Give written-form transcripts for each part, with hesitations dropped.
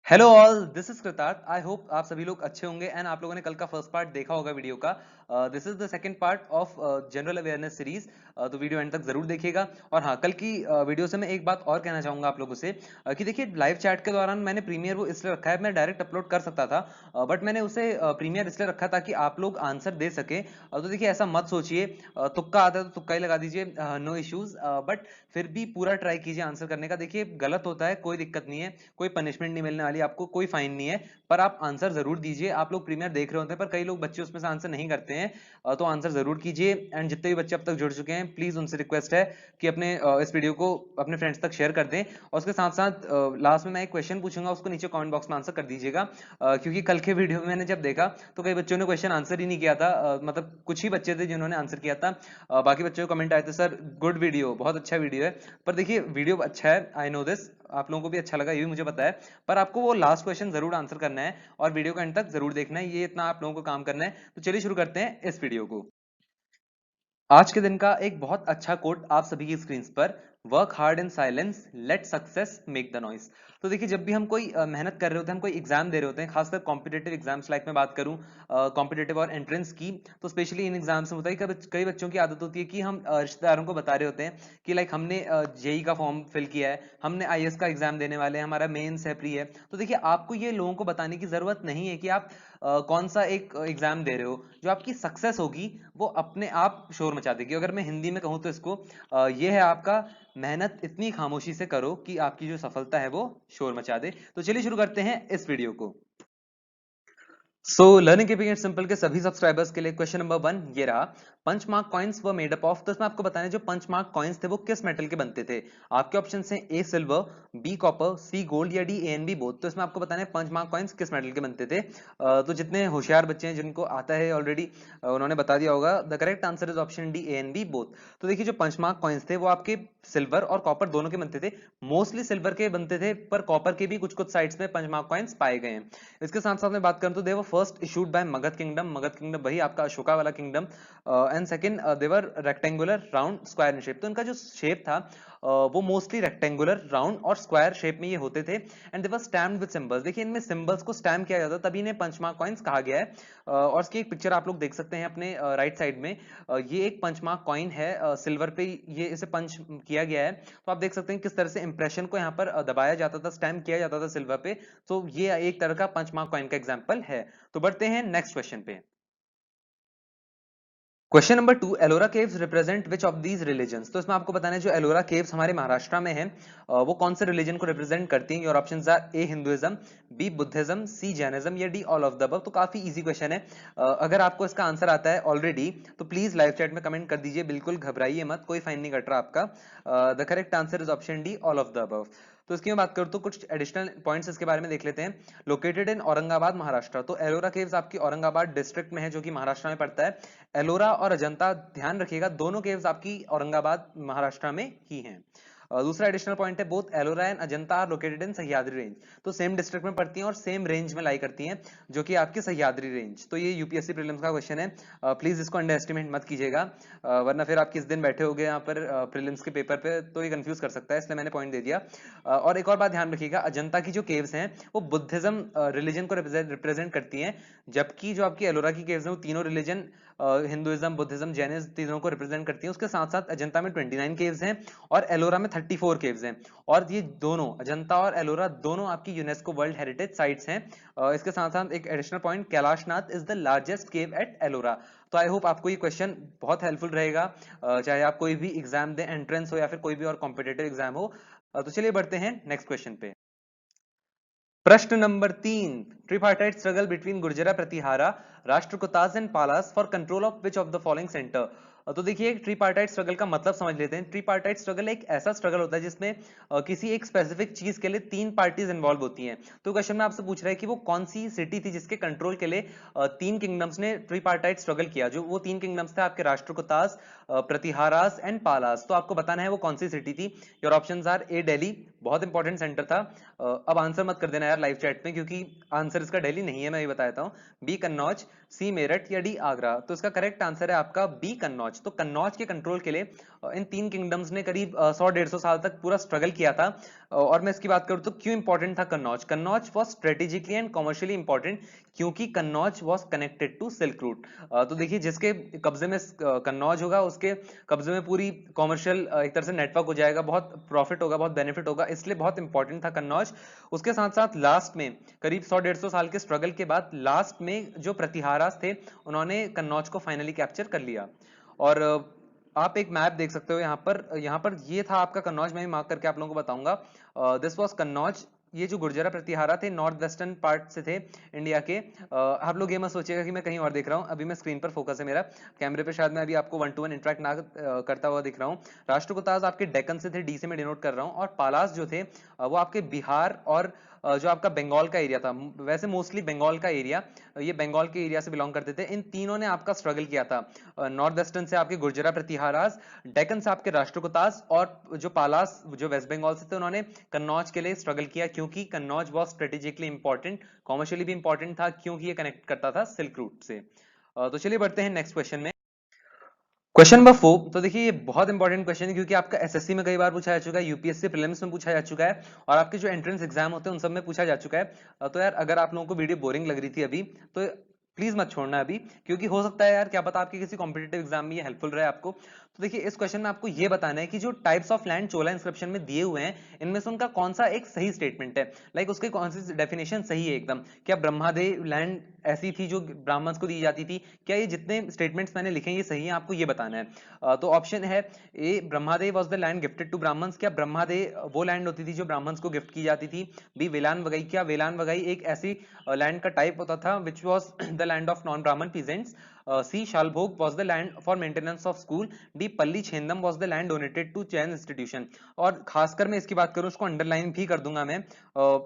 Hello all, this is कृतार्थ। I hope आप सभी लोग अच्छे होंगे एंड आप लोगों ने कल का फर्स्ट पार्ट देखा होगा वीडियो का। This is the second part of general awareness series. तो वीडियो एंड तक जरूर देखिएगा। और हाँ, कल की वीडियो से मैं एक बात और कहना चाहूंगा आप लोगों से कि देखिए, लाइव चैट के दौरान मैंने प्रीमियर वो इसलिए रखा है, मैं डायरेक्ट अपलोड कर सकता था, बट मैंने उसे प्रीमियर इसलिए रखा ताकि आप लोग आंसर दे सके। तो देखिए, ऐसा मत सोचिए, तुक्का आता है तो तुक्का ही लगा दीजिए, नो इश्यूज, बट फिर भी पूरा ट्राई कीजिए आंसर करने का। देखिए, गलत होता है, कोई दिक्कत नहीं है, कोई पनिशमेंट नहीं मिलने वाली आपको, कोई फाइन नहीं है, पर आप आंसर जरूर दीजिए। आप लोग प्रीमियर देख रहे होते हैं, पर कई लोग बच्चे उसमें से आंसर नहीं करते हैं, तो आंसर जरूर कीजिए। एंड जितने भी बच्चे अब तक जुड़ चुके हैं, प्लीज उनसे रिक्वेस्ट है कि अपने इस वीडियो को अपने फ्रेंड्स तक शेयर कर दें। और उसके साथ साथ लास्ट में मैं एक क्वेश्चन पूछूंगा, उसको नीचे कमेंट बॉक्स में आंसर कर दीजिएगा, क्योंकि कल के वीडियो में मैंने जब देखा तो कई बच्चों ने क्वेश्चन आंसर ही नहीं किया था। मतलब कुछ ही बच्चे थे जिन्होंने आंसर किया था, बाकी बच्चों को कमेंट आए थे, सर गुड वीडियो, बहुत अच्छा वीडियो है। पर देखिए, वीडियो अच्छा है, आई नो दिस, आप लोगों को भी अच्छा लगा, ये भी मुझे पता है, पर आपको वो लास्ट क्वेश्चन जरूर आंसर करना है और वीडियो का एंड तक जरूर देखना है। ये इतना आप लोगों को काम करना है। तो चलिए शुरू करते हैं इस वीडियो को। आज के दिन का एक बहुत अच्छा कोट आप सभी की स्क्रीन पर, work hard in silence, let success make the noise. तो देखिए, जब भी हम कोई मेहनत कर रहे होते हैं, हम कोई एग्जाम दे रहे होते हैं, खासकर कॉम्पिटेटिव एग्जाम्स, लाइक मैं बात करूं कॉम्पिटेटिव और एंट्रेंस की, तो स्पेशली इन एग्जाम्स में होता है कि कई बच्चों की आदत होती है कि हम रिश्तेदारों को बता रहे होते हैं कि लाइक हमने जेई का फॉर्म फिल किया है, हमने आईएएस का एग्जाम देने वाले हैं, हमारा मेंस है, प्री है। तो देखिए, आपको ये लोगों को बताने की जरूरत नहीं है कि आप कौन सा एक एग्जाम दे रहे हो। जो आपकी सक्सेस होगी वो अपने आप शोर मचा देगी। अगर मैं हिंदी में कहूं तो इसको ये है आपका, मेहनत इतनी खामोशी से करो कि आपकी जो सफलता है वो शोर मचा दे। तो चलिए शुरू करते हैं इस वीडियो को। So learning keeping it simple के सभी सब्सक्राइबर्स के लिए क्वेश्चन नंबर 1 ये रहा। Punch mark coins were made up of. तो इसमें आपको बताना है जो पंच मार्क कॉइन्स थे वो किस मेटल के बनते थे। आपके ऑप्शन हैं A silver, B copper, C gold या D A and B both. तो इसमें आपको बताना है पंच मार्क कॉइन्स किस मेटल के बनते थे। तो जितने होशियार बच्चे हैं, जिनको आता है ऑलरेडी, उन्होंने बता दिया होगा। The correct answer is option D A and B both. तो देखिए, जो पंच मार्क कॉइन्स थे वो आपके सिल्वर और कॉपर दोनों के बनते थे। मोस्टली सिल्वर के बनते थे, पर कॉपर के भी कुछ कुछ साइड्स में पंच मार्क कॉइन्स पाए गए हैं। इसके साथ साथ में बात करूं तो they were first issued by Magadh kingdom. Magadh kingdom वही आपका अशोका वाला kingdom. And second, they were rectangular round square in shape. तो इनका जो शेप था वो मोस्टली रेक्टेंगुलर राउंड और स्क्वायर शेप में ये होते थे। And they were stamped with symbols. देखिए, इनमें सिंबल्स को स्टैम्प किया जाता है, तभी इन्हें पंचमार्क कॉइन्स कहा गया है। और इसकी एक पिक्चर आप लोग देख सकते हैं अपने राइट साइड में। ये एक पंचमार्क कॉइन है, सिल्वर पे ये इसे पंच किया गया है। तो आप देख सकते हैं किस तरह से इंप्रेशन को यहाँ पर दबाया जाता था, स्टैम्प किया जाता था सिल्वर पे। तो ये एक तरह का पंचमार्क कॉइन का एग्जांपल है। तो बढ़ते हैं नेक्स्ट क्वेश्चन पे। Question number 2, Ellora caves represent which of these religions. तो इसमें आपको बताना है जो एलोरा केव्स हमारे महाराष्ट्र में है, वो कौन से रिलीजन को रिप्रेजेंट करती हैं। Your options are A Hinduism, B Buddhism, C Jainism या D all of the above. तो काफी इजी क्वेश्चन है। अगर आपको इसका आंसर आता है ऑलरेडी तो प्लीज लाइव चैट में कमेंट कर दीजिए, बिल्कुल घबराइए मत, कोई फाइन नहीं कट रहा आपका। The correct answer is option D all of the above. तो इसकी मैं बात करूं तो कुछ एडिशनल पॉइंट्स इसके बारे में देख लेते हैं। Located in Aurangabad Maharashtra. तो एलोरा केव्स आपकी औरंगाबाद डिस्ट्रिक्ट में है, जो कि महाराष्ट्र में पड़ता है। एलोरा और अजंता, ध्यान रखिएगा, दोनों केव्स आपकी औरंगाबाद महाराष्ट्र में ही हैं। दूसरा एडिशनल पॉइंट है, both Ellora and Ajanta are located in Sahyadri range. तो सेम डिस्ट्रिक्ट में पड़ती हैं और सेम रेंज में लाई करती हैं, जो कि आपकी सह्याद्री रेंज। तो ये यूपीएससी प्रीलिम्स का क्वेश्चन है, प्लीज इसको अंडर एस्टिमेट मत कीजिएगा, वरना फिर आप किस दिन बैठे होगे यहाँ पर प्रीलिम्स के पेपर पे तो ये कंफ्यूज कर सकता है, इसलिए मैंने पॉइंट दे दिया। और एक और बात ध्यान रखिएगा, अजंता की जो केव्स हैं वो बुद्धिज्म रिलीजन को रिप्रेजेंट करती हैं, जबकि जो आपकी एलोरा की केव्स हैं वो तीनों रिलीजन, हिंदुइज्म, बुद्धिज्म, जैनिज्म, तीनों को रिप्रेजेंट करती हैं। उसके साथ साथ अजंता में 29 केव्स हैं और एलोरा में 34 केव्स हैं। और ये दोनों, अजंता और एलोरा, दोनों आपकी यूनेस्को वर्ल्ड हेरिटेज साइट्स हैं। इसके साथ साथ एक additional point, Kailashnath is the largest cave at Ellora. तो आई होप आपको ये क्वेश्चन बहुत हेल्पफुल रहेगा, चाहे आप कोई भी एग्जाम दें, एंट्रेंस हो या फिर कोई भी और कॉम्पिटेटिव एग्जाम हो। तो चलिए बढ़ते हैं नेक्स्ट क्वेश्चन पे। प्रश्न number 3, tripartite struggle between Gurjara Pratihara, Rashtrakutas and Palas for control of which of the following centre. तो देखिए, ट्रिपार्टाइट स्ट्रगल का मतलब समझ लेते हैं। ट्रिपार्टाइट स्ट्रगल एक ऐसा स्ट्रगल होता है जिसमें किसी एक स्पेसिफिक चीज के लिए तीन पार्टीज इन्वॉल्व होती हैं। तो क्वेश्चन में आपसे पूछ रहा है कि वो कौन सी सिटी थी जिसके कंट्रोल के लिए तीन किंगडम्स ने ट्रिपार्टाइट स्ट्रगल किया। जो वो तीन किंगडम्स थे आपके, राष्ट्रकूटास, प्रतिहारास एंड पालास। तो आपको बताना है वो कौन सी सिटी थी। योर ऑप्शंस आर ए दिल्ली, बहुत इंपॉर्टेंट सेंटर था। अब आंसर मत कर देना यार लाइव चैट में, क्योंकि आंसर इसका दिल्ली नहीं है, मैं ये बता देता हूँ। बी कन्नौज, सी मेरठ या डी आगरा। तो इसका करेक्ट आंसर है आपका बी कन्नौज। तो कन्नौज के कंट्रोल के लिए इन तीन किंगडम्स ने करीब 100-150 साल तक पूरा स्ट्रगल किया था। और मैं इसकी बात करूं तो क्यों इंपॉर्टेंट था Kannauj. Kannauj was strategically and commercially important, क्योंकि Kannauj was connected to silk route. तो देखिए जिसके कब्जे में कन्नौज होगा उसके कब्जे में पूरी कॉमर्शियल एक तरह से नेटवर्क हो जाएगा, बहुत प्रॉफिट होगा, बहुत बेनिफिट होगा, इसलिए बहुत इंपॉर्टेंट था कन्नौज। उसके साथ साथ लास्ट में करीब 100-150 साल के स्ट्रगल के बाद लास्ट में जो प्रतिहारास थे उन्होंने कन्नौज को फाइनली कैप्चर कर लिया। और आप एक मैप देख सकते हो यहाँ पर ये था आपका कन्नौज। मैं भी मार्क करके आप लोगों को बताऊंगा। This was Kannauj. ये जो गुर्जरा प्रतिहारा थे नॉर्थ वेस्टर्न पार्ट से थे इंडिया के। आप लोग ये मत सोचिएगा कि मैं कहीं और देख रहा हूँ, अभी मैं स्क्रीन पर फोकस है मेरा, कैमरे पे शायद मैं अभी आपको 1-to-1 इंटरेक्ट ना करता हुआ दिख रहा हूँ। राष्ट्रकूटाज आपके डेक्कन से थे, डी से मैं डिनोट कर रहा हूँ, और पालास जो थे वो आपके बिहार और जो आपका बंगाल का एरिया था, वैसे मोस्टली बंगाल का एरिया, ये बंगाल के एरिया से बिलोंग करते थे। इन तीनों ने आपका स्ट्रगल किया था। नॉर्थ वेस्टर्न से आपके गुर्जरा प्रतिहारास, डेक्कन से आपके राष्ट्रकूटास, और जो पालास जो वेस्ट बंगाल से थे उन्होंने कन्नौज के लिए स्ट्रगल किया, क्योंकि Kannauj was strategically important, commercially भी इंपॉर्टेंट था, क्योंकि ये कनेक्ट करता था सिल्क रूट से। तो चलिए बढ़ते हैं नेक्स्ट क्वेश्चन में। Question number 4। तो देखिए ये बहुत इंपॉर्टेंट क्वेश्चन है, क्योंकि आपका एसएससी में कई बार पूछा जा चुका है, यूपीएससी प्रीलिम्स में पूछा जा चुका है, और आपके जो एंट्रेंस एग्जाम होते हैं उन सब में पूछा जा चुका है। तो यार अगर आप लोगों को वीडियो बोरिंग लग रही थी अभी, तो प्लीज मत छोड़ना अभी, क्योंकि हो सकता है यार क्या पता आपके किसी कॉम्पिटेटिव एग्जाम में ये हेल्पफुल रहे आपको। तो देखिए इस क्वेश्चन में आपको ये बताना है कि जो types of land Chola inscription में दिए हुए हैं इनमें से उनका कौन सा एक सही स्टेटमेंट है, लाइक उसके कौन सी डेफिनेशन सही है एकदम। क्या ब्रह्मादेव लैंड ऐसी थी जो ब्राह्मण्स को दी जाती थी, क्या ये जितने स्टेटमेंट्स मैंने लिखे हैं ये सही है, आपको ये बताना है। तो ऑप्शन है A Brahmadeva was the land gifted to Brahmins, क्या ब्रह्मादेव वो लैंड होती थी जो ब्राह्मण्स को गिफ्ट की जाती थी। बी वेलान वगई, क्या वेलान वगई एक ऐसी लैंड का टाइप होता था which was the land of non Brahmin peasants. C Shalabhoga was the land for maintenance of school. D Palli Chhandam was the land donated to Jain institution. और खासकर मैं इसकी बात करूं, उसको अंडरलाइन भी कर दूंगा मैं।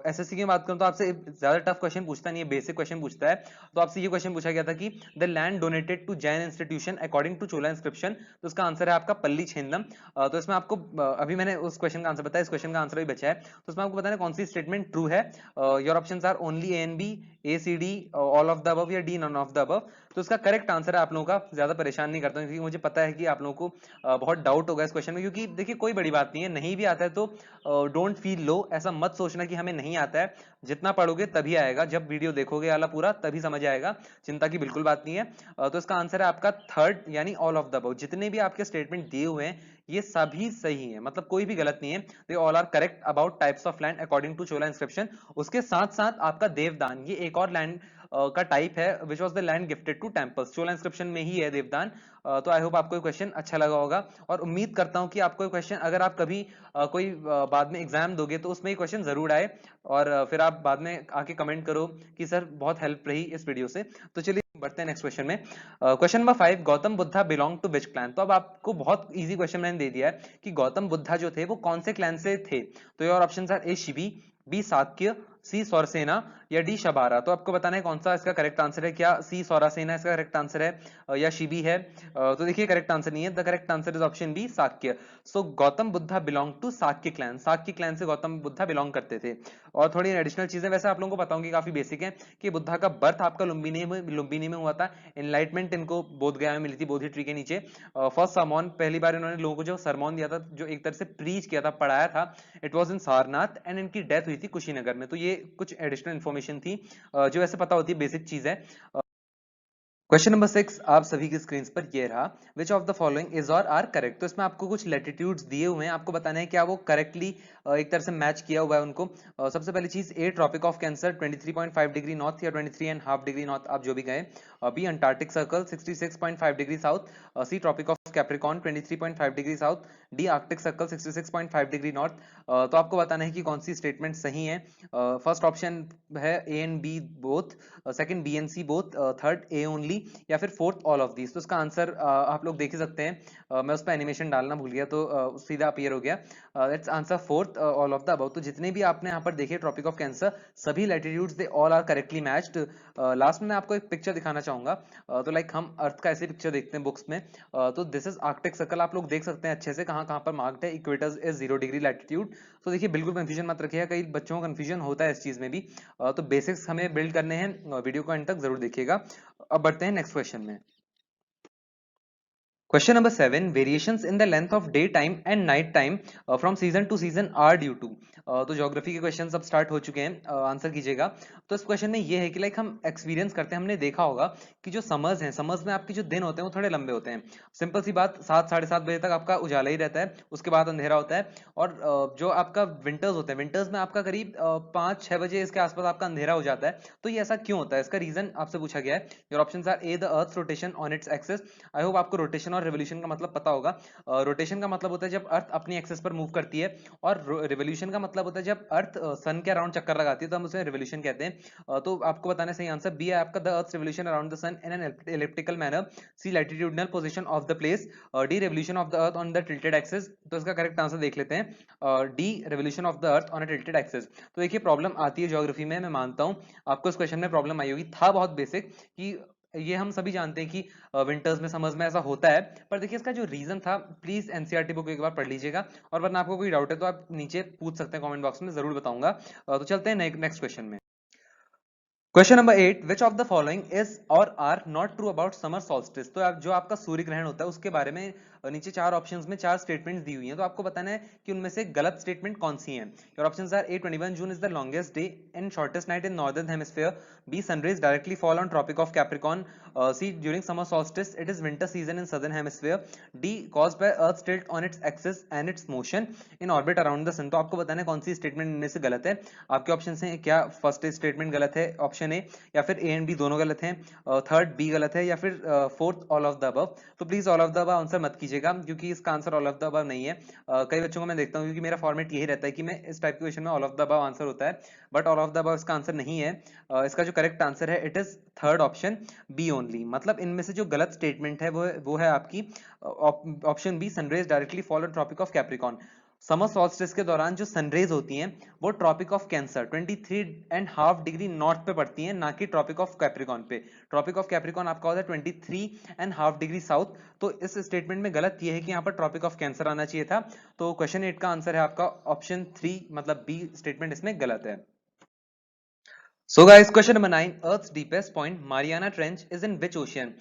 एसएससी की बात करूं तो आपसे ज्यादा टफ क्वेश्चन पूछता नहीं है, बेसिक क्वेश्चन पूछता है। तो आपसे ये क्वेश्चन पूछा गया था कि the land donated to Jain institution according to Chola inscription. तो इसका आंसर है आपका पल्ली छेंदम। तो इसमें आपको अभी मैंने उस क्वेश्चन का आंसर बताया, इस क्वेश्चन का आंसर भी बचा है, तो इसमें आपको बताना है कौन सी स्टेटमेंट ट्रू है। Your options are only A and B, A C D, all of the above, या D none of the above. तो इसका करेक्ट आंसर है आप लोगों का, ज्यादा परेशान नहीं करता हूं क्योंकि मुझे पता है कि आप लोगों को बहुत डाउट होगा इस क्वेश्चन में, क्योंकि देखिए कोई बड़ी बात नहीं है, नहीं भी आता है तो डोंट फील लो, ऐसा मत सोचना कि हमें नहीं आता है। जितना पढ़ोगे तभी आएगा, जब वीडियो देखोगे वाला पूरा तभी समझ आएगा, चिंता की बिल्कुल बात नहीं है। तो इसका आंसर है आपका थर्ड, यानी ऑल ऑफ द अबव। जितने भी आपके स्टेटमेंट दिए हुए हैं ये सभी सही है, मतलब कोई भी गलत नहीं है, they all are correct about types of land according to Chola inscription. उसके साथ साथ आपका देवदान, ये एक और लैंड का टाइप है which was the land gifted to temples, Chola inscription में ही है देवदान। तो आई होप आपको ये क्वेश्चन अच्छा लगा होगा, और उम्मीद करता हूं कि आपको ये क्वेश्चन अगर आप कभी कोई बाद में एग्जाम दोगे तो उसमें ये क्वेश्चन जरूर आए, और फिर आप बाद में आके कमेंट करो कि सर बहुत हेल्प रही इस वीडियो से। तो चलिए बढ़ते हैं नेक्स्ट क्वेश्चन में। Question number 5, Gautam Buddha belong to which clan. तो अब आपको बहुत इजी क्वेश्चन मैंने दे दिया है कि गौतम बुद्धा जो थे वो कौन से क्लैन से थे। तो your options are A Shibi, B Shakya, C Saurasena, या डी शबारा। तो आपको बताना है कौन सा इसका करेक्ट आंसर है, क्या सी सौरासेना इसका करेक्ट आंसर है या शिबी है। तो देखिए करेक्ट आंसर नहीं है, the correct answer is option B Sakya. So Gautam Buddha belong to Sakya clan, Sakya clan से गौतम बुद्धा बिलोंग करते थे। और थोड़ी एडिशनल चीजें वैसे आप लोगों को बताऊंगी, काफी बेसिक है, कि बुद्धा का बर्थ आपका लुम्बिनी में हुआ था। एनलाइटमेंट इनको बोध गया में मिली थी, बोधि ट्री के नीचे। फर्स्ट सरमॉन, पहली बार इन्होंने लोगों को जो सरमॉन दिया था, जो एक तरह से प्रीच किया था, पढ़ाया था, it was in Sarnath, and इनकी डेथ हुई थी कुशीनगर में। तो ये कुछ एडिशनल इन्फॉर्मेशन थी जो ऐसे पता होती है, बेसिक चीज है। क्वेश्चन नंबर 6 आप सभी की स्क्रीन पर ये रहा, विच of the following is or are correct. तो इसमें आपको कुछ लैटिट्यूड्स दिए हुए हैं, आपको बताना है क्या वो करेक्टली एक तरह से मैच किया हुआ है उनको। सबसे पहली चीज A tropic of cancer 23.5 degree north या 23.5 डिग्री नॉर्थ, आप जो भी कहें। B Antarctic circle 66.5 degree south, C tropic of Capricorn 23.5 degree south, D Arctic circle 66.5 degree north. तो आपको बताना है कि कौन सी स्टेटमेंट सही है। फर्स्ट ऑप्शन है A and B both, second B and C both, third A only, या फिर फोर्थ ऑल ऑफ दीज। तो इसका आंसर आप लोग देख ही सकते हैं, मैं उस पर एनिमेशन डालना भूल गया तो सीधा अपीयर हो गया। Let's answer fourth, all of the above, तो जितने भी आपने यहाँ पर देखे ट्रॉपिक ऑफ कैंसर, सभी latitudes they all are correctly matched. Last में मैं आपको एक पिक्चर दिखाना चाहूंगा। तो लाइक हम अर्थ का ऐसे पिक्चर देखते हैं बुक्स में, तो दिस इज आर्कटिक सर्कल, आप लोग देख सकते हैं अच्छे से कहाँ कहाँ पर मार्क्ड है। Equator is 0 degree latitude. तो देखिए बिल्कुल कंफ्यूजन मत रखिएगा, कई बच्चों को कंफ्यूजन होता है इस चीज में भी। तो बेसिक्स हमें बिल्ड करने हैं, वीडियो को एंड तक जरूर देखिएगा। अब बढ़ते हैं नेक्स्ट क्वेश्चन में। Question number 7, variations in the length of daytime and night time from season to season are due to। तो ज्योग्राफी के क्वेश्चंस अब स्टार्ट हो चुके हैं, आंसर कीजिएगा। तो इस क्वेश्चन में ये है कि लाइक हम एक्सपीरियंस करते हैं, हमने देखा होगा कि जो समर्स हैं, समर्स में आपके जो दिन होते हैं वो थोड़े लंबे होते हैं। सिंपल सी बात, 7 साढ़े 7 बजे तक आपका उजाला ही रहता है, उसके बाद अंधेरा होता है। और जो आपका विंटर्स होते हैं, विंटर्स में आपका करीब 5-6 बजे इसके आसपास आपका अंधेरा हो जाता है। तो ये ऐसा क्यों होता है, इसका रीजन आपसे पूछा गया है। Your options are A, the earth rotation on its axis. I hope आपको रोटेशन और रिवोल्यूशन का मतलब पता होगा। रोटेशन का मतलब होता है जब अर्थ अपनी एक्सिस पर मूव करती है, और रिवोल्यूशन का मतलब होता है जब अर्थ सन के अराउंड चक्कर लगाती है, तो हम उसे रिवोल्यूशन कहते हैं। तो आपको बताना सही आंसर बी है आपका, the earth revolution around the sun in an elliptical manner, C latitudinal position of the place, D revolution of the earth on the tilted axis. तो इसका करेक्ट आंसर देख लेते हैं, D revolution of the earth on a tilted axis. तो देखिए problem आती है geography में, मैं मानता हूं आपको इस क्वेश्चन में प्रॉब्लम आई होगी, था बहुत बेसिक कि ये हम सभी जानते हैं कि विंटर्स में समर्स में ऐसा होता है। पर देखिए इसका जो रीजन था, प्लीज एनसीईआरटी बुक एक बार पढ़ लीजिएगा, और वरना आपको कोई डाउट है तो आप नीचे पूछ सकते हैं कमेंट बॉक्स में, जरूर बताऊंगा। तो चलते हैं नेक्स्ट क्वेश्चन में। Question number 8, which of the following is or are not true about summer solstice. तो जो आपका सूर्य ग्रहण होता है उसके बारे में नीचे 4 ऑप्शंस में 4 स्टेटमेंट्स दी हुई हैं, तो आपको बताना है कि उनमें से गलत स्टेटमेंट कौन सी है। Your options are A, 21 June is the longest day and shortest night in northern hemisphere, B, sun rays directly fall on tropic of Capricorn, C, during summer solstice it is winter season in southern hemisphere, D, caused by earth tilt on its axis and its motion in orbit around the sun. तो आपको बताना है कौन सी statement इनमें से गलत है। आपके ऑप्शन हैं, क्या फर्स्ट स्टेटमेंट गलत है ऑप्शन ए, या फिर ए एंड बी दोनों गलत हैं, थर्ड बी गलत है, या फिर fourth all of the above. तो please all of the above answer मत कीजिएगा, क्योंकि इसका answer all of the above नहीं है। कई बच्चों को मैं देखता हूं, क्योंकि मेरा फॉर्मेट यही रहता है कि मैं इस टाइप के क्वेश्चन में all of the above answer होता है, but all of the above इसका आंसर नहीं है। इसका जो करेक्ट आंसर है it is third option B only. मतलब इनमें से जो गलत स्टेटमेंट है वो है आपकी option B, sun rays directly fall on tropic of Capricorn. Summer solstice के दौरान जो सनरेज होती हैं वो Tropic of cancer 23.5 degree north पे पड़ती हैं, ना कि ट्रॉपिक ऑफ कैप्रिकॉर्न पे। ट्रॉपिक ऑफ कैप्रिकॉर्न आपका होता है 23.5 डिग्री साउथ। तो इस स्टेटमेंट में गलत ये है कि यहाँ पर ट्रॉपिक ऑफ कैंसर आना चाहिए था। तो क्वेश्चन 8 का आंसर है आपका ऑप्शन 3, मतलब बी स्टेटमेंट इसमें गलत है। So guys, question number 9, Earth's deepest point, Mariana Trench, is in which ocean?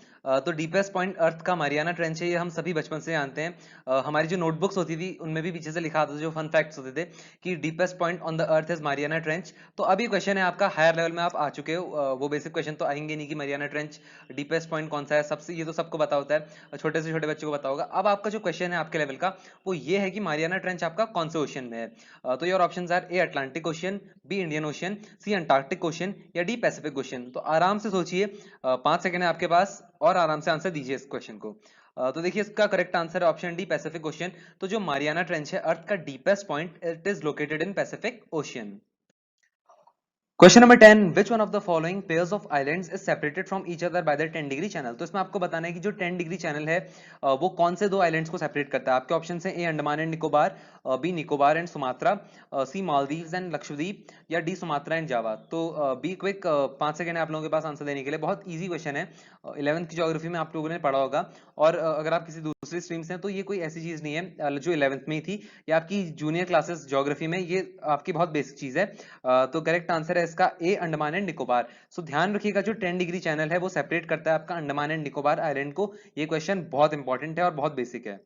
तो डीपेस्ट पॉइंट अर्थ का मारियाना ट्रेंच है, ये हम सभी बचपन से जानते हैं। हमारी जो नोटबुक्स होती थी उनमें भी पीछे से लिखा था, जो फन फैक्ट्स होते थे कि deepest point on the earth is Mariana trench. तो अब ये क्वेश्चन है आपका, हायर लेवल में आप आ चुके हो, वो बेसिक क्वेश्चन तो आएंगे नहीं कि मारियाना ट्रेंच डीपेस्ट पॉइंट कौन सा है, सबसे ये तो सबको पता होता है, छोटे से छोटे बच्चों को पता होगा। अब आपका जो क्वेश्चन है आपके लेवल का वो ये है कि मारियाना ट्रेंच आपका कौन से ओशन में है। तो your options are A, Atlantic Ocean, B, Indian Ocean, C, Antarctic Ocean, या डी, पैसिफिक ओशन। तो आराम से सोचिए, 5 सेकंड है आपके पास, और आराम से आंसर दीजिए इस क्वेश्चन को। तो देखिए इसका करेक्ट आंसर है ऑप्शन डी, पैसिफिक ओशन। तो जो मारियाना ट्रेंच है अर्थ का deepest point, it is located in Pacific ocean. Question number 10, which one of the following pairs of islands is separated from each other by the 10 degree channel. तो इसमें आपको बताना है कि जो 10 डिग्री चैनल है वो कौन से दो आइलैंड्स को सेपरेट करता है। आपके ऑप्शन हैं, A, Andaman and Nicobar, B, Nicobar and Sumatra, C, Maldives and Lakshadweep, या डी, सुमात्रा एंड जावा। तो बी क्विक, 5 सेकंड है आप लोगों के पास आंसर देने के लिए। बहुत ईजी क्वेश्चन है, 11th की ज्योग्राफी में आप लोगों ने पढ़ा होगा, और अगर आप किसी दूसरी स्ट्रीम से हैं तो ये कोई ऐसी चीज नहीं है जो 11th में ही थी, ये आपकी जूनियर क्लासेस ज्योग्राफी में ये आपकी बहुत बेसिक चीज है। तो करेक्ट आंसर है इसका ए, अंडमान एंड निकोबार। सो ध्यान रखिएगा, जो 10 डिग्री चैनल है वो सेपरेट करता है आपका अंडमान एंड निकोबार आइलैंड को। ये क्वेश्चन बहुत इंपॉर्टेंट है और बहुत बेसिक है।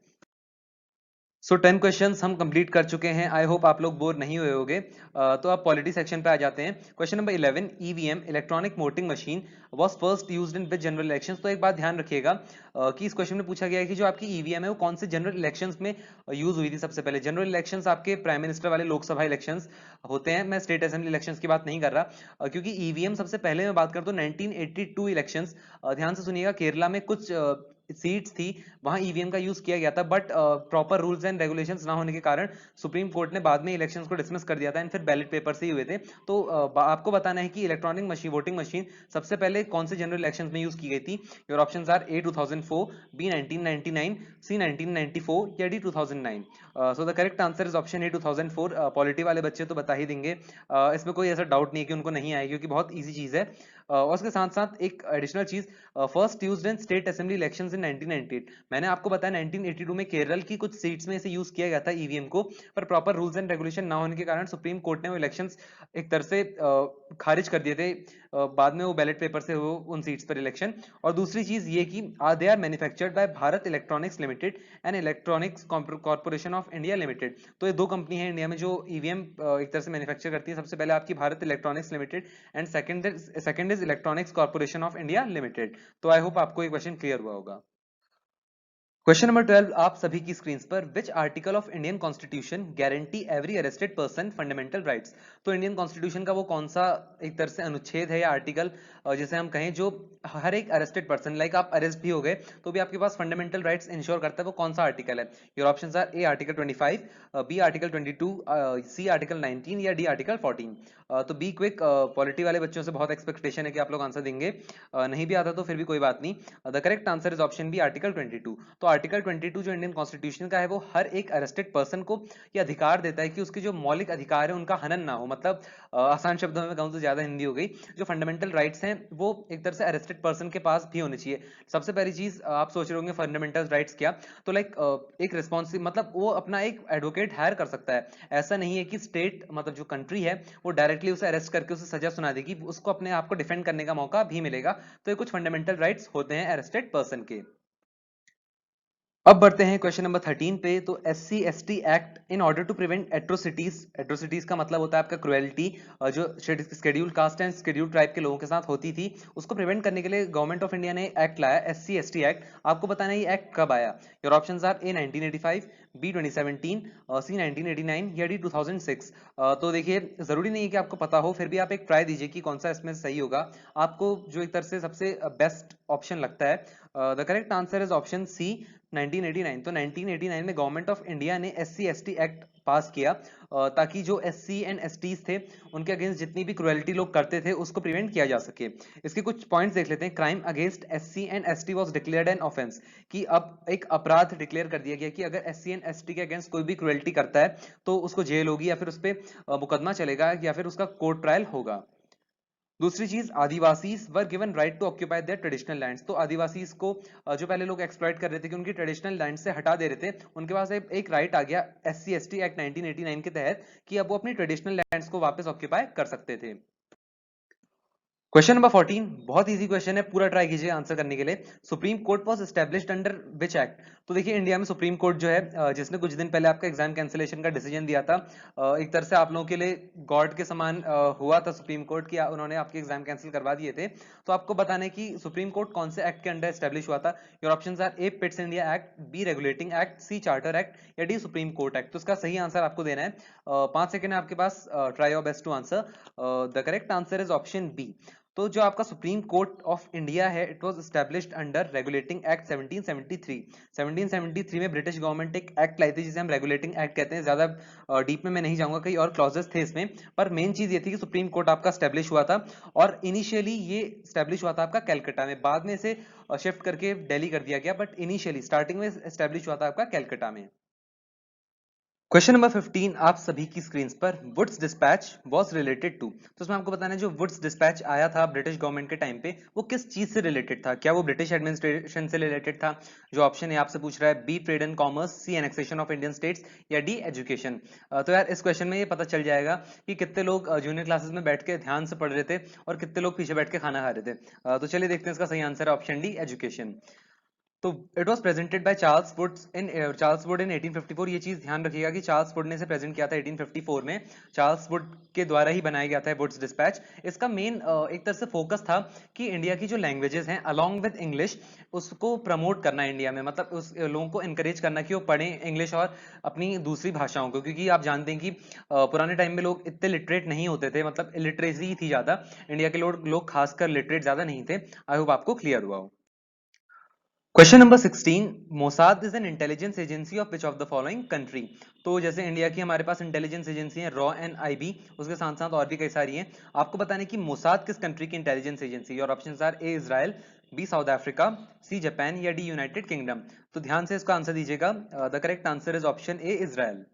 सो 10 क्वेश्चंस हम कंप्लीट कर चुके हैं, आई होप आप लोग बोर नहीं हुए होंगे। तो अब पॉलिटी सेक्शन पे आ जाते हैं। Question number 11, EVM, electronic voting machine, was first used in which general elections. तो एक बात ध्यान रखिएगा कि इस क्वेश्चन में पूछा गया है कि जो आपकी ईवीएम है वो कौन से जनरल इलेक्शंस में यूज हुई थी सबसे पहले। जनरल इलेक्शंस आपके प्राइम मिनिस्टर वाले लोकसभा इलेक्शंस होते हैं, मैं स्टेट असेंबली इलेक्शंस की बात नहीं कर रहा, क्योंकि ईवीएम सबसे पहले मैं बात करता हूँ 1982 इलेक्शंस। ध्यान से सुनिएगा, केरला में कुछ सीट्स थी वहां ईवीएम का यूज किया गया था, but proper rules and regulations ना होने के कारण सुप्रीम कोर्ट ने बाद में इलेक्शंस को डिसमिस कर दिया था एंड फिर बैलेट पेपर से ही हुए थे। तो आपको बताना है कि इलेक्ट्रॉनिक मशीन, वोटिंग मशीन सबसे पहले कौन से जनरल इलेक्शंस में यूज की गई थी। Your options are A 2004, B 1999, C 1994 या D 2009। So the correct answer is option A 2004। Polity वाले बच्चे तो बता ही देंगे, इसमें कोई ऐसा डाउट नहीं है कि उनको नहीं आएगी, क्योंकि बहुत ईजी चीज है। और उसके साथ साथ एक एडिशनल चीज, first used in state assembly elections in 1998। मैंने आपको बताया 1982 में केरल की कुछ सीट्स में इसे यूज किया गया था ईवीएम को, पर प्रॉपर रूल्स एंड रेगुलेशन ना होने के कारण सुप्रीम कोर्ट ने वो इलेक्शंस एक तरह से खारिज कर दिए थे। बाद में वो बैलेट पेपर से हो उन सीट्स पर इलेक्शन। और दूसरी चीज ये कि they are manufactured by Bharat Electronics Limited and Electronics Corporation of India Limited. तो ये दो कंपनी है इंडिया में जो ईवीएम एक तरह से मैन्युफैक्चर करती है। सबसे पहले आपकी Bharat Electronics Limited and second is electronics Corporation of India Limited. तो आई होप आपको ये क्वेश्चन क्लियर हुआ होगा। क्वेश्चन नंबर 12 आप सभी की स्क्रीन पर, which article of Indian constitution guarantee every arrested person fundamental rights. तो इंडियन कॉन्स्टिट्यूशन का वो कौन सा एक तरह से अनुच्छेद है या आर्टिकल, जिसे हम कहें, जो हर एक अरेस्टेड पर्सन, लाइक आप अरेस्ट भी हो गए तो भी आपके पास फंडामेंटल राइट्स इंश्योर करता है, वो कौन सा आर्टिकल है। Your options are A article 25, B article 22, C article 19 या डी आर्टिकल 14। तो बी क्विक, पॉलिटी वाले बच्चों से बहुत एक्सपेक्टेशन है कि आप लोग आंसर देंगे, नहीं भी आता तो फिर भी कोई बात नहीं। The correct answer is option B article 22। तो आर्टिकल 22 जो इंडियन कॉन्स्टिट्यूशन का है वो हर एक अरेस्टेड पर्सन को ये अधिकार देता है कि उसके जो मौलिक अधिकार है उनका हनन ना हो। मतलब आसान शब्दों में कहूं तो ज्यादा हिंदी हो गई, जो फंडामेंटल राइट्स हैं वो एक तरह से अरेस्टेड पर्सन के पास भी होने चाहिए। सबसे पहली चीज आप सोच रहे होंगे फंडामेंटल राइट्स क्या, तो लाइक एक रिस्पॉन्सिव, मतलब वो अपना एक एडवोकेट हायर कर सकता है। ऐसा नहीं है कि स्टेट, मतलब जो कंट्री है, वो डायरेक्टली उसे अरेस्ट करके उसे सजा सुना देगी, उसको अपने आप को डिफेंड करने का मौका भी मिलेगा। तो ये कुछ फंडामेंटल राइट्स होते हैं अरेस्टेड पर्सन के। अब बढ़ते हैं क्वेश्चन नंबर 13 पे। तो SC/ST act in order to prevent atrocities, atrocities का मतलब होता है आपका क्रुएल्टी, जो schedule caste and schedule tribe के लोगों के साथ होती थी, उसको प्रिवेंट करने के लिए गवर्नमेंट ऑफ इंडिया ने एक्ट लाया, SC/ST एक्ट। आपको बताना है ये एक्ट कब आया। Your options are A 1985, B 2017, C 1989 या डी 2006। तो देखिए जरूरी नहीं है कि आपको पता हो, फिर भी आप एक ट्राई दीजिए कि कौन सा इसमें सही होगा। आपको जो एक तरह से सबसे बेस्ट ऑप्शन लगता है, the correct answer is option C 1989। तो 1989 में गवर्नमेंट ऑफ इंडिया ने SC/ST एक्ट पास किया, ताकि जो SC एंड STs थे उनके अगेंस्ट जितनी भी क्रुएल्टी लोग करते थे उसको प्रिवेंट किया जा सके। इसके कुछ पॉइंट्स देख लेते हैं। Crime against SC and ST was declared an offence, कि अब एक अपराध डिक्लेयर कर दिया गया कि अगर SC एंड ST के अगेंस्ट कोई भी क्रुएल्टी करता है तो उसको जेल होगी, या फिर उस पर मुकदमा चलेगा, या फिर उसका कोर्ट ट्रायल होगा। दूसरी चीज, Adivasis were given right to occupy their traditional lands. तो आदिवासीज को, जो पहले लोग एक्सप्लॉइट कर रहे थे कि उनकी ट्रेडिशनल लैंड से हटा दे रहे थे, उनके पास एक राइट आ गया SC/ST एक्ट 1989 के तहत, कि अब वो अपनी ट्रेडिशनल लैंड्स को वापस ऑक्यूपाई कर सकते थे। क्वेश्चन नंबर 14 बहुत इजी क्वेश्चन है, पूरा ट्राई कीजिए आंसर करने के लिए। Supreme court was established under which act. तो देखिए इंडिया में सुप्रीम कोर्ट जो है, जिसने कुछ दिन पहले आपका एग्जाम कैंसिलेशन का डिसीजन दिया था, एक तरह से आप लोगों के लिए गॉड के समान हुआ था सुप्रीम कोर्ट, की उन्होंने आपके एग्जाम कैंसिल करवा दिए थे। तो आपको बताना है कि सुप्रीम कोर्ट कौन से एक्ट के अंडर एस्टैब्लिश हुआ था। Your options are A Pitt's India Act, B Regulating Act, C Charter Act या डी सुप्रीम कोर्ट एक्ट। तो इसका सही आंसर आपको देना है, 5 सेकंड है आपके पास, try your best to answer. The correct answer is option B. तो जो आपका सुप्रीम कोर्ट ऑफ इंडिया है, it was established under regulating act 1773। 1773 में ब्रिटिश गवर्नमेंट एक एक्ट लाई थी जिसे हम रेगुलेटिंग एक्ट कहते हैं। ज्यादा डीप में मैं नहीं जाऊंगा, कई और क्लॉजेस थे इसमें, पर मेन चीज ये थी कि सुप्रीम कोर्ट आपका स्टैब्लिश हुआ था। और इनिशियली ये स्टैब्लिश हुआ था आपका कैलकाटा में, बाद में इसे शिफ्ट करके दिल्ली कर दिया गया, बट इनिशियली स्टार्टिंग में स्टैब्लिश हुआ था आपका कैलकाटा में। क्वेश्चन नंबर 15 आप सभी की स्क्रीन पर, Wood's Dispatch was related to. तो इसमें आपको बताना है जो वुड्स डिस्पैच आया था ब्रिटिश गवर्नमेंट के टाइम पे, वो किस चीज से रिलेटेड था। क्या वो ब्रिटिश एडमिनिस्ट्रेशन से रिलेटेड था, जो ऑप्शन है आपसे पूछ रहा है, B trade and commerce, C annexation of Indian states या डी एजुकेशन। तो यार इस क्वेश्चन में ये पता चल जाएगा कि कितने लोग जूनियर क्लासेस में बैठ के ध्यान से पढ़ रहे थे और कितने लोग पीछे बैठ के खाना खा रहे थे। तो चलिए देखते हैं, इसका सही आंसर है ऑप्शन डी एजुकेशन। तो it was presented by Charles Wood in 1854। ये चीज ध्यान रखिएगा कि चार्ल्स वुड ने इसे प्रेजेंट किया था 1854 में। चार्ल्स वुड के द्वारा ही बनाया गया था वुड्स डिस्पैच। इसका मेन एक तरह से फोकस था कि इंडिया की जो लैंग्वेजेस हैं अलोंग विद इंग्लिश, उसको प्रमोट करना इंडिया में, मतलब उस लोगों को इनकरेज करना कि वो पढ़ें इंग्लिश और अपनी दूसरी भाषाओं को, क्योंकि आप जानते हैं कि पुराने टाइम में लोग इतने लिटरेट नहीं होते थे, मतलब इलिटरेसी थी ज्यादा, इंडिया के लोग खासकर लिटरेट ज्यादा नहीं थे। आई होप आपको क्लियर हुआ हो। Question number 16, Mossad is an intelligence agency of which of the following country. तो जैसे इंडिया की हमारे पास इंटेलिजेंस एजेंसी है रॉ एंड आईबी, उसके साथ साथ और भी कई सारी हैं। आपको बताना है कि मोसाद किस कंट्री की इंटेलिजेंस एजेंसी है। और option are A Israel, B South Africa, C Japan या डी यूनाइटेड किंगडम। तो ध्यान से इसका आंसर दीजिएगा। The correct answer is option A Israel.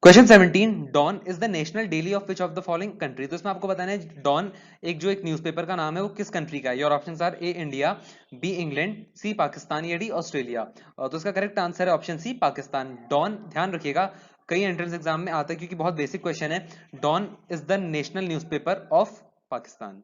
Question 17, Dawn is the national daily of which of the following country. तो इसमें आपको बताना है डॉन एक न्यूज़पेपर का नाम है वो किस कंट्री का है। Your options are A India, B England, C Pakistan या डी ऑस्ट्रेलिया। तो इसका करेक्ट आंसर है ऑप्शन सी पाकिस्तान। डॉन, ध्यान रखिएगा कई एंट्रेंस एग्जाम में आता है क्योंकि बहुत बेसिक क्वेश्चन है। Dawn is the national newspaper of Pakistan.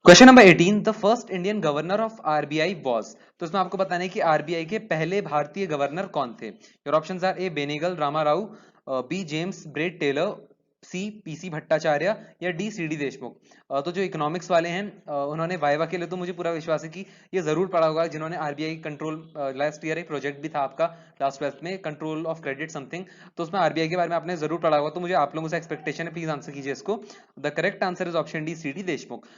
Question number 18, the first Indian governor of RBI was. तो इसमें आपको बताना है कि आरबीआई के पहले भारतीय गवर्नर कौन थे। Your options are A Benegal Rama Rau, B James Braid Taylor, C PC Bhattacharya या डी सी डी देशमुख। तो जो इकोनॉमिक्स वाले हैं उन्होंने वाइवा के लिए, तो मुझे पूरा विश्वास है कि ये जरूर पढ़ा होगा जिन्होंने आरबीआई कंट्रोल, लास्ट ईयर एक प्रोजेक्ट भी था आपका लास्ट 12th में, कंट्रोल ऑफ क्रेडिट समथिंग। तो उसमें आरबीआई के बारे में आपने जरूर पढ़ा होगा। तो मुझे आप लोगों से एक्सपेक्टेशन है, प्लीज आंसर कीजिए इसको। The correct answer is option D C D Deshmukh.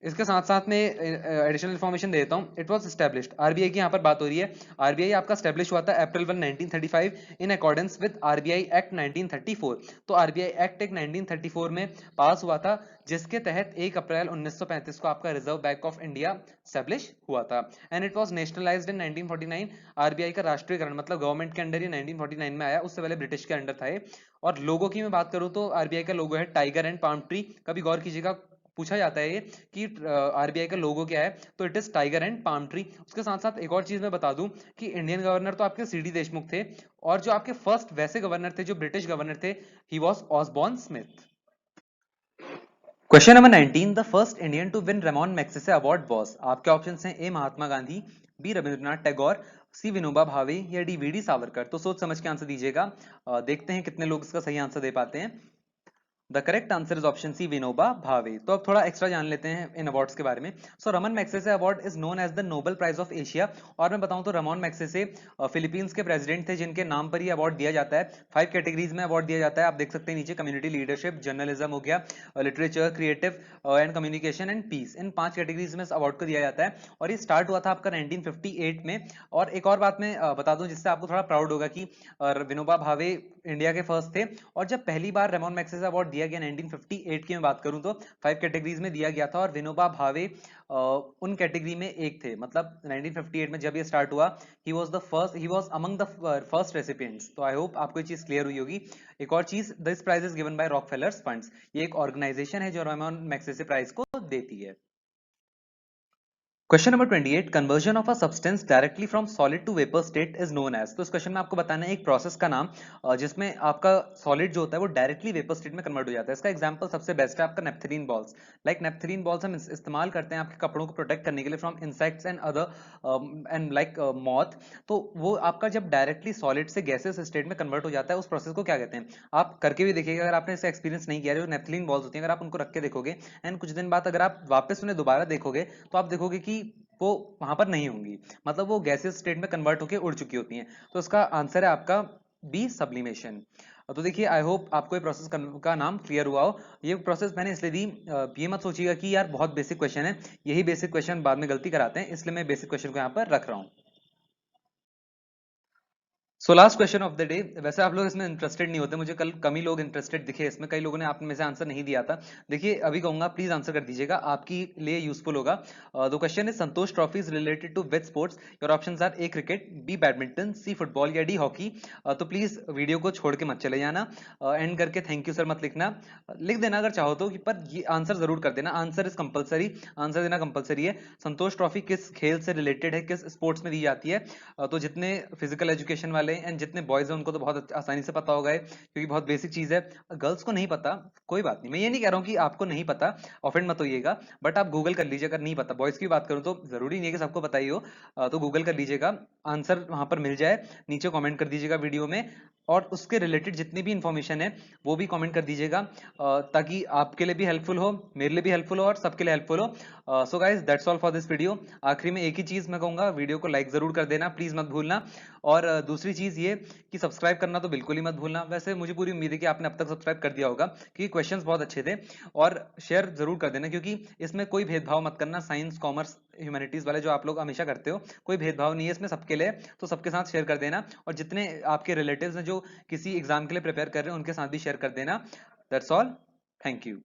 इसके साथ साथ में एडिशनल इन्फॉर्मेशन देता हूँ। इट वाज एस्टैब्लिश्ड, आरबीआई की यहाँ पर बात हो रही है। आरबीआई आपका एस्टैब्लिश हुआ था अप्रैल 1 1935 in accordance with RBI act 1934। तो आरबीआई एक्ट एक 1934 में पास हुआ था जिसके तहत 1 अप्रैल 1935 को आपका reserve bank of India establish हुआ था। And it was nationalised in 1949। RBI का राष्ट्रीयकरण मतलब गवर्नमेंट के अंडर ये 1949 में आया, उससे पहले ब्रिटिश के अंडर था ये। और लोगों की मैं बात करूं तो आरबीआई का लोगो है टाइगर एंड पाम ट्री। कभी गौर कीजिएगा, पूछा जाता है ये कि आरबीआई का लोगो क्या है, तो it is tiger and palm tree. उसके साथ साथ एक और चीज मैं बता दूं कि इंडियन गवर्नर तो आपके सी डी देशमुख थे, और जो आपके फर्स्ट वैसे गवर्नर थे जो ब्रिटिश गवर्नर थे, he was Osborne Smith. Question number 19, the first Indian to win Ramon Magsaysay award was. आपके ऑप्शंस हैं A Mahatma Gandhi, B Rabindranath Tagore, C Vinoba Bhave या डी वी डी सावरकर। तो सोच समझ के आंसर दीजिएगा। देखते हैं कितने लोग इसका सही आंसर दे पाते हैं। The correct answer is option C Vinoba Bhave. तो अब थोड़ा एक्स्ट्रा जान लेते हैं इन अवार्ड्स के बारे में। So Ramon Magsaysay award is known as the Nobel prize of Asia. और मैं बताऊं तो रमन मैग्सेसे फिलीपींस के प्रेसिडेंट थे जिनके नाम पर ये अवार्ड दिया जाता है। 5 कैटेगरीज में अवार्ड दिया जाता है, आप देख सकते हैं नीचे। कम्युनिटी लीडरशिप, जर्नलिज्म हो गया, literature, creative and communication and peace, in 5 categories में इस अवार्ड को दिया जाता है। और ये स्टार्ट हुआ था आपका 1958 में। और एक और बात मैं बता दूं जिससे आपको थोड़ा प्राउड होगा कि विनोबा भावे इंडिया के फर्स्ट थे। और जब पहली बार रेमॉन मैग्सेसे अवार्ड दिया गया 1958 की मैं बात करूं तो 5 कैटेगरीज में दिया गया था, और विनोबा भावे उन कैटेगरी में एक थे। मतलब 1958 में जब ये स्टार्ट हुआ, he was among the first recipients. तो आई होप आपको ये चीज क्लियर हुई होगी। एक और चीज, this prize is given by Rockefellers funds. ये एक ऑर्गेनाइजेशन है जो रेमॉन मैग्सेसे प्राइज को देती है। Question number 28, conversion of a substance directly from solid to vapour state is known as. तो इस क्वेश्चन में आपको बताना है एक प्रोसेस का नाम जिसमें आपका सॉलिड जो होता है वो डायरेक्टली वेपर स्टेट में कन्वर्ट हो जाता है। इसका एग्जांपल सबसे बेस्ट है आपका नेपथलीन बॉल्स। लाइक नेपथलीन बॉल्स हम इस्तेमाल करते हैं आपके कपड़ों को प्रोटेक्ट करने के लिए from insects and other and like moth. तो वो आपका जब डायरेक्टली सॉलिड से गैसेस स्टेट में कन्वर्ट हो जाता है, उस प्रोसेस को क्या कहते हैं। आप करके भी देखिएगा अगर आपने इससे एक्सपीरियंस नहीं किया। जो नेपथलीन बॉल्स होती हैं अगर आप उनको रख के देखोगे एंड कुछ दिन बाद अगर आप वापस उन्हें दोबारा देखोगे, तो आप देखोगे कि वो वहां पर नहीं होंगी। मतलब वो गैसेस स्टेट में कन्वर्ट होकर उड़ चुकी होती हैं। तो इसका आंसर है आपका बी सब्लिमेशन। तो देखिए आई होप आपको ये प्रोसेस का नाम क्लियर हुआ हो। ये प्रोसेस मैंने इसलिए दी, ये मत सोचिएगा कि यार बहुत बेसिक क्वेश्चन है, यही बेसिक क्वेश्चन बाद में गलती कराते हैं, इसलिए मैं बेसिक क्वेश्चन को यहाँ पर रख रहा हूँ। So last question of the day. वैसे आप लोग इसमें इंटरेस्टेड नहीं होते, मुझे कल कम ही लोग इंटरेस्टेड दिखे इसमें। कई लोगों ने आप में से आंसर नहीं दिया था। देखिए अभी कहूंगा प्लीज आंसर कर दीजिएगा, आपके लिए यूजफुल होगा। The question is Santosh trophy is related to which sports. Your options are A cricket, B badminton, C football या डी हॉकी। तो प्लीज वीडियो को छोड़ के मत चले जाना। एंड करके थैंक यू सर मत लिखना, लिख देना अगर चाहो तो, पर ये आंसर जरूर कर देना। आंसर इज कंपलसरी, आंसर देना कंपलसरी है। संतोष ट्रॉफी किस खेल से रिलेटेड है, किस स्पोर्ट्स में दी जाती है। तो जितने फिजिकल एजुकेशन वाले एंड जितने बॉयज हैं उनको तो बहुत आसानी से पता होगा क्योंकि बहुत बेसिक चीज है। गर्ल्स को नहीं पता कोई बात नहीं, मैं ये नहीं कह रहा हूँ कि आपको नहीं पता, ऑफेंड मत होइएगा, बट आप गूगल कर लीजिए अगर नहीं पता। बॉयज की बात करूँ तो जरूरी नहीं है कि सबको पता ही हो। तो गूगल कर लीजिएगा, आंसर वहां पर मिल जाए, नीचे कमेंट कर दीजिएगा वीडियो में। और उसके रिलेटेड जितनी भी इंफॉर्मेशन है वो भी कमेंट कर दीजिएगा, ताकि आपके लिए भी हेल्पफुल हो, मेरे लिए भी हेल्पफुल हो और सबके लिए हेल्पफुल हो। So guys that's all for this video. आखिरी में एक ही चीज मैं कहूंगा, वीडियो को लाइक जरूर कर देना, प्लीज मत भूलना। और दूसरी चीज ये कि सब्सक्राइब करना तो बिल्कुल ही मत भूलना। वैसे मुझे पूरी उम्मीद है कि आपने अब तक सब्सक्राइब कर दिया होगा, क्योंकि क्वेश्चंस बहुत अच्छे थे। और शेयर जरूर कर देना, क्योंकि इसमें कोई भेदभाव मत करना, साइंस कॉमर्स ह्यूमैनिटीज वाले जो आप लोग हमेशा करते हो, कोई भेदभाव नहीं है इसमें, सबके लिए। तो सबके साथ शेयर कर देना, और जितने आपके रिलेटिव्स हैं जो किसी एग्जाम के लिए प्रिपेयर कर रहे हैं उनके साथ भी शेयर कर देना। That's all, thank you.